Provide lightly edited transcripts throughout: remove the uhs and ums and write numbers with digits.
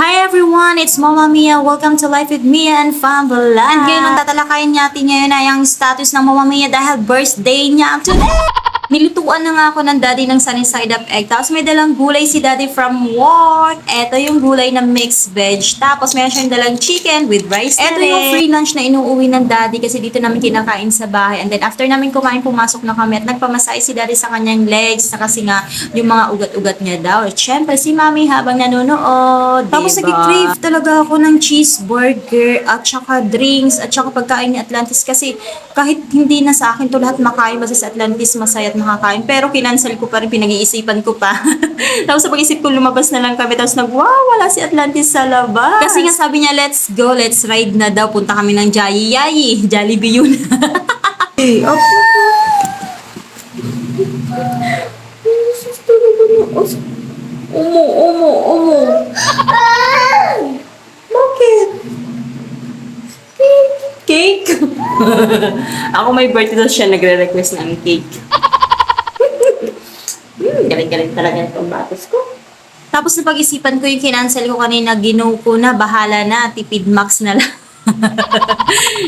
Hi everyone! It's Mama Mia. Welcome to Life with Mia and Family. And ngayon, ang tatalakayin natin ngayon ay ang status ng Mama Mia dahil birthday niya today! Nilutuan na nga ako ng daddy ng sunny side up egg. Tapos may dalang gulay si daddy from work. Ito yung gulay na mixed veg. Tapos meron siyang dalang chicken with rice. Ito yung free lunch na inuuwi ng daddy kasi dito namin kinakain sa bahay. And then after namin kumain, pumasok na kami at nagpamasay si daddy sa kanyang legs na kasi nga yung mga ugat-ugat niya daw. At syempre si mami habang nanonood. Tapos nag-crave talaga ako ng cheeseburger at saka drinks at saka pagkain ni Atlantis kasi kahit hindi na sa akin to lahat makain basta sa Atlantis masaya at makakain. Pero kinansel ko pa rin, pinag-iisipan ko pa. Tapos sa pag-isip ko, lumabas na lang kami. Tapos wala si Atlantis sa labas. Kasi nga sabi niya, let's go, let's ride na daw. Punta kami ng Yayi. Jollibee yun. Hey, opo. Omo. Bakit? Cake? Ako may birthday daw siya, nagre-request ng cake. Galing-galing talaga itong batos ko. Tapos na pag-isipan ko yung kinancel ko kanina, ginaw ko na, bahala na, tipid max na lang.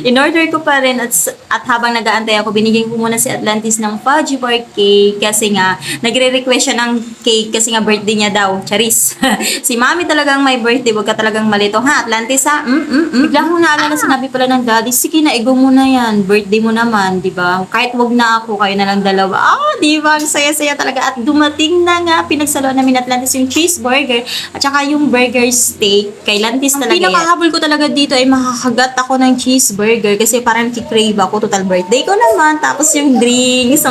In-order ko pa rin at habang nag-aantay ako, binigyan ko muna si Atlantis ng fudgy bar cake kasi nga, nagre-request siya ng cake kasi nga birthday niya daw. Charis. Si mami talagang may birthday, wag ka talagang malito. Ha, Atlantis ha? Bigla ko naalala, sinabi pala ng daddy, sige na, ego mo na yan. Birthday mo naman, di ba? Kahit wag na ako, kayo na lang dalawa. Di ba? Ang saya-saya talaga. At dumating na nga, pinagsaluan namin Atlantis yung cheeseburger at saka yung burger steak. Kay Atlantis talaga yan. Pinakahabol ko talaga dito ay makakagat ako ng cheeseburger kasi parang kikrave ako. Total birthday ko naman. Tapos yung drinks.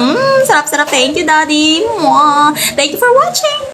Sarap-sarap. Thank you, daddy. Mwah. Thank you for watching.